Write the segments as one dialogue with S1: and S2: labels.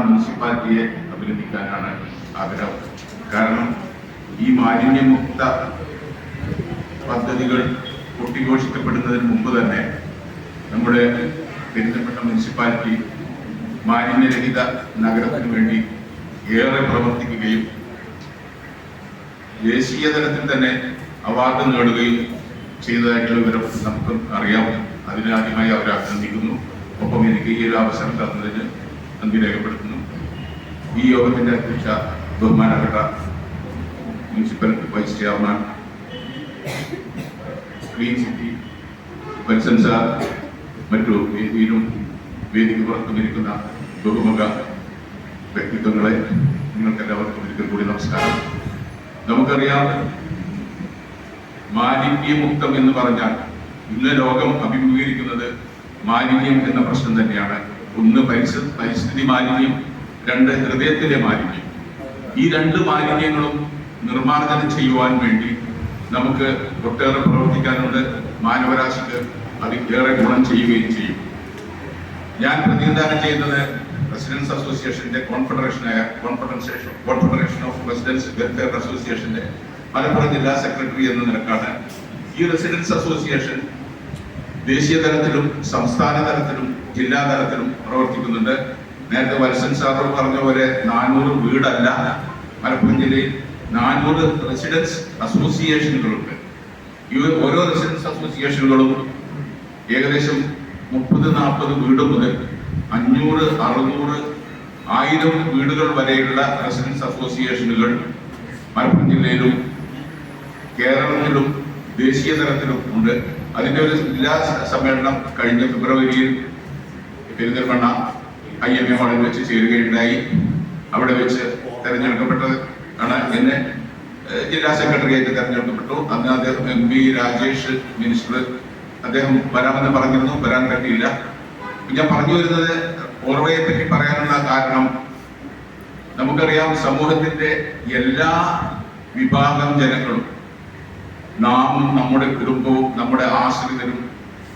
S1: മുനിസിപ്പാലിറ്റിയെ അഭിനന്ദിക്കാനാണ് ആഗ്രഹം. കാരണം ഈ മാലിന്യമുക്ത പദ്ധതികൾ കൊട്ടിഘോഷിക്കപ്പെടുന്നതിന് മുമ്പ് തന്നെ നമ്മുടെ പെരിന്തൽമണ്ണ മുനിസിപ്പാലിറ്റി മാലിന്യരഹിത നഗരത്തിന് വേണ്ടി ഏറെ പ്രവർത്തിക്കുകയും ദേശീയ തലത്തിൽ തന്നെ അവാർഡ് നേടുകയും ചെയ്തതായിട്ടുള്ള വിവരം നമുക്ക് അറിയാം. അതിന് ആദ്യമായി അവരെ അഭിനന്ദിക്കുന്നു. ഒപ്പം എനിക്ക് ഈ ഒരു അവസരം തന്നതിന് നന്ദി രേഖപ്പെടുത്തുന്നു. ഈ യോഗത്തിന്റെ അധ്യക്ഷ ബഹുമാനപ്പെട്ട municipal vice chairman clean city Valsan sir, മറ്റു വേദിയിലും വേദിക്ക് പുറത്തുനിന്നിരിക്കുന്ന ബഹുമുഖ വ്യക്തിത്വങ്ങളെ, നിങ്ങൾക്ക് എല്ലാവർക്കും ഒരിക്കൽ കൂടി നമസ്കാരം. നമുക്കറിയാം, മാലിന്യമുക്തം എന്ന് പറഞ്ഞാൽ ഇന്ന് ലോകം അഭിമുഖീകരിക്കുന്നത് മാലിന്യം എന്ന പ്രശ്നം തന്നെയാണ്. ഒന്ന് പരിസ്ഥിതി മാലിന്യം, രണ്ട് ഹൃദയത്തിലെ മാലിന്യം. ഈ രണ്ട് മാലിന്യങ്ങളും നിർമ്മാർജ്ജനം ചെയ്യുവാൻ വേണ്ടി നമുക്ക് ഒട്ടേറെ പ്രവർത്തിക്കാനുണ്ട്. മാനവരാശിക്ക് അത് ഏറെ ഗുണം ചെയ്യുകയും ചെയ്യും. ഞാൻ പ്രതിനിധാനം ചെയ്യുന്നത് റെസിഡൻസ് അസോസിയേഷന്റെ കോൺഫെഡറേഷൻ ഓഫ് റെസിഡൻസ് വെൽഫെയർ അസോസിയേഷന്റെ മലപ്പുറം ജില്ലാ സെക്രട്ടറി എന്ന നിലക്കാണ്. ഈ റെസിഡൻസ് അസോസിയേഷൻ ദേശീയ തലത്തിലും സംസ്ഥാന തലത്തിലും ജില്ലാ തലത്തിലും പ്രവർത്തിക്കുന്നുണ്ട്. നേരത്തെ വത്സൻ സാർ പറഞ്ഞ പോലെ 400 വീടല്ല, മലപ്പുറം ജില്ലയിൽ 400 റെസിഡൻസ് അസോസിയേഷനുകളുണ്ട്. ഈ ഓരോ റെസിഡൻസ് അസോസിയേഷനുകളും ഏകദേശം 30-40 വീട് മുതൽ 500, 600, 1000 വീടുകൾ വരെയുള്ള റെസിഡൻസ് അസോസിയേഷനുകൾ മലപ്പുറം ജില്ലയിലും കേരളത്തിലും ദേശീയ തലത്തിലും ഉണ്ട്. അതിന്റെ ഒരു ജില്ലാ സമ്മേളനം കഴിഞ്ഞ ഫെബ്രുവരിയിൽ പെരിന്തൽമണ്ണ IMA ഹാളിൽ വെച്ച് ചേരുകയുണ്ടായി. അവിടെ വെച്ച് തെരഞ്ഞെടുക്കപ്പെട്ടത് ആണ്. എന്നെ ജില്ലാ സെക്രട്ടറിയായിട്ട് തെരഞ്ഞെടുക്കപ്പെട്ടു. അന്ന് അദ്ദേഹം MP രാജേഷ് മിനിസ്റ്റർ അദ്ദേഹം വരാമെന്ന് പറഞ്ഞിരുന്നു, വരാൻ പറ്റിയില്ല. ഞാൻ പറഞ്ഞു വരുന്നത് ഓർവയെ പറ്റി പറയാനുള്ള കാരണം, നമുക്കറിയാം സമൂഹത്തിന്റെ എല്ലാ വിഭാഗം ജനങ്ങളും, നാമും നമ്മുടെ കുടുംബവും നമ്മുടെ ആശ്രിതരും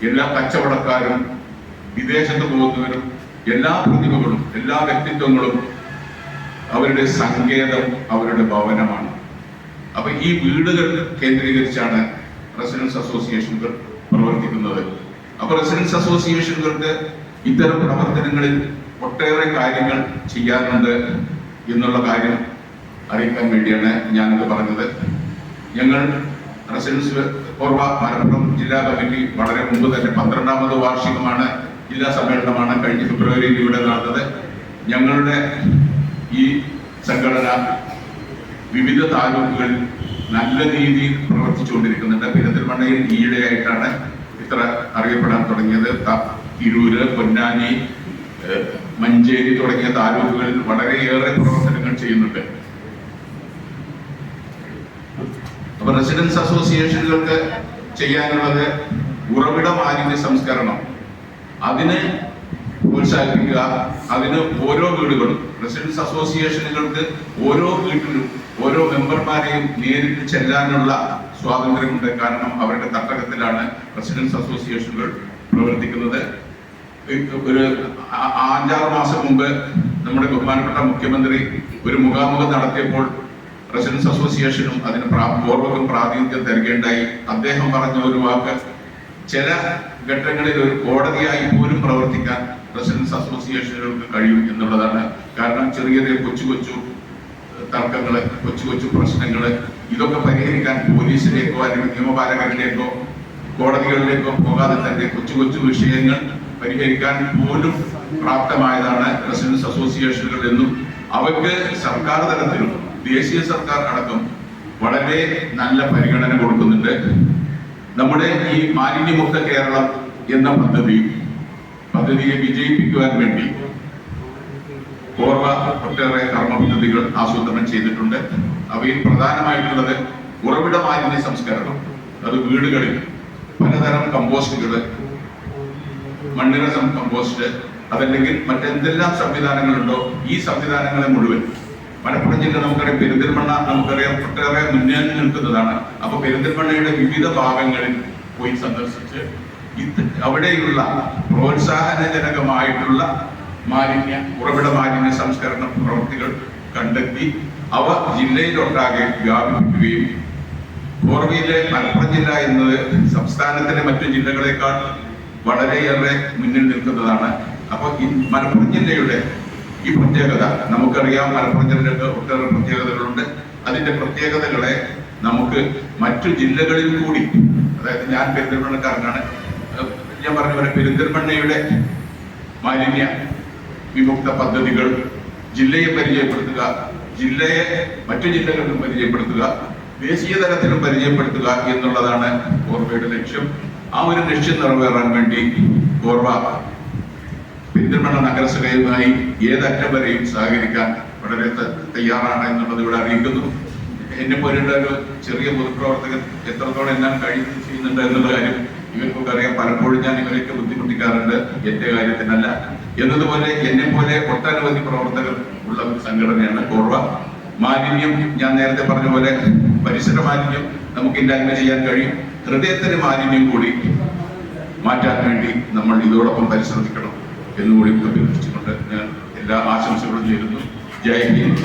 S1: എല്ലാ കച്ചവടക്കാരും വിദേശത്ത് പോകുന്നവരും എല്ലാ പ്രതിഭകളും എല്ലാ വ്യക്തിത്വങ്ങളും അവരുടെ സങ്കേതം അവരുടെ ഭവനമാണ്. അപ്പൊ ഈ വീടുകൾ കേന്ദ്രീകരിച്ചാണ് റെസിഡൻസ് അസോസിയേഷനുകൾ പ്രവർത്തിക്കുന്നത്. അപ്പൊ റെസിഡൻസ് അസോസിയേഷനുകൾക്ക് ഇത്തരം പ്രവർത്തനങ്ങളിൽ ഒട്ടേറെ കാര്യങ്ങൾ ചെയ്യാനുണ്ട് എന്നുള്ള കാര്യം അറിയിക്കാൻ വേണ്ടിയാണ് ഞാനിത് പറഞ്ഞത്. ഞങ്ങൾ റെസിഡൻസ് പൂർവ്വ മലപ്പുറം ജില്ലാ കമ്മിറ്റി വളരെ മുമ്പ് തന്നെ 12ാമത് വാർഷികമാണ്, ജില്ലാ സമ്മേളനമാണ് കഴിഞ്ഞ ഫെബ്രുവരിയിൽ ഇവിടെ നടന്നത്. ഞങ്ങളുടെ ഈ സംഘടന വിവിധ താലൂക്കുകളിൽ നല്ല രീതിയിൽ പ്രവർത്തിച്ചുകൊണ്ടിരിക്കുന്നുണ്ട്. പെരിന്തൽമണ്ണയിൽ ഈയിടെയായിട്ടാണ് ഇത്ര അറിയപ്പെടാൻ തുടങ്ങിയത്. തിരൂര്, പൊന്നാനി, മഞ്ചേരി തുടങ്ങിയ താലൂക്കുകളിൽ വളരെയേറെ പ്രവർത്തനങ്ങൾ ചെയ്യുന്നുണ്ട്. അപ്പൊ റെസിഡൻസ് അസോസിയേഷനുകൾക്ക് ചെയ്യാനുള്ളത് ഉറവിട മാലിന്യ സംസ്കരണം, അതിനെ പ്രോത്സാഹിപ്പിക്കുക. അതിന് ഓരോ വീടുകളും റെസിഡൻസ് അസോസിയേഷനുകൾക്ക് ഓരോ വീട്ടിലും ഓരോ മെമ്പർമാരെയും നേരിട്ട് ചെല്ലാനുള്ള സ്വാതന്ത്ര്യമുണ്ട്. കാരണം അവരുടെ തട്ടകത്തിലാണ് റെസിഡൻസ് അസോസിയേഷനുകൾ പ്രവർത്തിക്കുന്നത്. ഒരു 5-6 മാസം മുമ്പ് നമ്മുടെ ബഹുമാനപ്പെട്ട മുഖ്യമന്ത്രി ഒരു മുഖാമുഖം നടത്തിയപ്പോൾ റെസിഡൻസ് അസോസിയേഷനും അതിന് പൂർവ്വകം പ്രാതിനിധ്യം തരികയുണ്ടായി. അദ്ദേഹം പറഞ്ഞ ഒരു വാക്ക്, ചില ഘട്ടങ്ങളിൽ ഒരു കോടതിയായി പോലും പ്രവർത്തിക്കാൻ റെസിഡൻസ് അസോസിയേഷനുകൾക്ക് കഴിയും എന്നുള്ളതാണ്. കാരണം ചെറിയ കൊച്ചു തർക്കങ്ങള്, കൊച്ചു പ്രശ്നങ്ങള്, ഇതൊക്കെ പരിഹരിക്കാൻ പോലീസിലേക്കോ അല്ലെങ്കിൽ നിയമപാലകരിലേക്കോ കോടതികളിലേക്കോ പോകാതെ തന്നെ കൊച്ചു വിഷയങ്ങൾ പരിഹരിക്കാൻ പോലും പ്രാപ്തമായതാണ് റെസിഡൻസ് അസോസിയേഷനുകൾ എന്നും അവർക്ക് സർക്കാർ തലത്തിലും ദേശീയ സർക്കാർ അടക്കം വളരെ നല്ല പരിഗണന കൊടുക്കുന്നുണ്ട്. നമ്മുടെ ഈ മാലിന്യമുക്ത കേരളം എന്ന പദ്ധതിയെ വിജയിപ്പിക്കുവാൻ വേണ്ടി ഒട്ടേറെ കർമ്മ പദ്ധതികൾ ആസൂത്രണം ചെയ്തിട്ടുണ്ട്. അവയിൽ പ്രധാനമായിട്ടുള്ളത് ഉറവിട മാലിന്യ സംസ്കരണം. അത് വീടുകളിൽ പലതരം കമ്പോസ്റ്റുകൾ, മണ്ണിര കമ്പോസ്റ്റ്, അതല്ലെങ്കിൽ മറ്റെന്തെല്ലാം സംവിധാനങ്ങളുണ്ടോ ഈ സംവിധാനങ്ങളെ മുഴുവൻ മലപ്പുറം ജില്ല നമുക്കറിയാം, പെരിന്തൽമണ്ണ നമുക്കറിയാം ഒട്ടേറെ മുന്നേറി നിൽക്കുന്നതാണ്. അപ്പൊ പെരിന്തൽമണ്ണയുടെ വിവിധ ഭാഗങ്ങളിൽ പോയി സന്ദർശിച്ച് അവിടെയുള്ള പ്രോത്സാഹനജനകമായിട്ടുള്ള ഉറവിട മാലിന്യ സംസ്കരണ പ്രവൃത്തികൾ കണ്ടെത്തി അവ ജില്ലയിലൊട്ടാകെ വ്യാപിപ്പിക്കുകയും കോർവയിലെ മലപ്പുറം ജില്ല എന്നത് സംസ്ഥാനത്തിലെ മറ്റു ജില്ലകളെക്കാൾ വളരെയേറെ മുന്നിൽ നിൽക്കുന്നതാണ്. അപ്പോൾ ഈ മലപ്പുറം ജില്ലയുടെ ഈ പ്രത്യേകത നമുക്കറിയാം. മലപ്പുറം ജില്ലയ്ക്ക് ഒട്ടേറെ പ്രത്യേകതകളുണ്ട്. അതിന്റെ പ്രത്യേകതകളെ നമുക്ക് മറ്റു ജില്ലകളിൽ കൂടി, അതായത് ഞാൻ പെരിന്തൽമണ്ണക്കാരനാണ്, ഞാൻ പറഞ്ഞ പോലെ പെരിന്തൽമണ്ണയുടെ മാലിന്യ വിമുക്ത പദ്ധതികൾ ജില്ലയെ പരിചയപ്പെടുത്തുക, ജില്ലയെ മറ്റു ജില്ലകളിലും പരിചയപ്പെടുത്തുക, ദേശീയ തലത്തിലും പരിചയപ്പെടുത്തുക എന്നുള്ളതാണ് കോർവയുടെ ലക്ഷ്യം. ആ ഒരു ലക്ഷ്യം നിറവേറാൻ വേണ്ടി കോർവ പെരിന്തൽമണ്ണ നഗരസഭയുമായി ഏതറ്റം വരെയും സഹകരിക്കാൻ വളരെ തയ്യാറാണ് എന്നുള്ളത് ഇവിടെ അറിയിക്കുന്നു. എന്നെ പോലുള്ള ഒരു ചെറിയ പൊതുപ്രവർത്തകൻ എത്രത്തോളം എല്ലാം ചെയ്യുന്നുണ്ട് എന്നുള്ള കാര്യം ഇവർക്കൊക്കെ അറിയാം. പലപ്പോഴും ഞാൻ ഇവരൊക്കെ ബുദ്ധിമുട്ടിക്കാറുണ്ട്, എന്റെ കാര്യത്തിനല്ല. എന്നതുപോലെ എന്നെ പോലെ ഒട്ടനവധി പ്രവർത്തകർ ഉള്ള ഒരു സംഘടനയാണ് കോർവ. മാലിന്യം, ഞാൻ നേരത്തെ പറഞ്ഞ പോലെ പരിസര മാലിന്യം നമുക്ക് ഇല്ലായ്മ ചെയ്യാൻ കഴിയും. ഹൃദയത്തിന് മാലിന്യം കൂടി മാറ്റാൻ വേണ്ടി നമ്മൾ ഇതോടൊപ്പം പരിശ്രമിക്കണം എന്നുകൂടി അഭ്യർത്ഥിച്ചുകൊണ്ട് ഞാൻ എല്ലാ ആശംസകളും നേരുന്നു. ജയ് ഹിന്ദ്.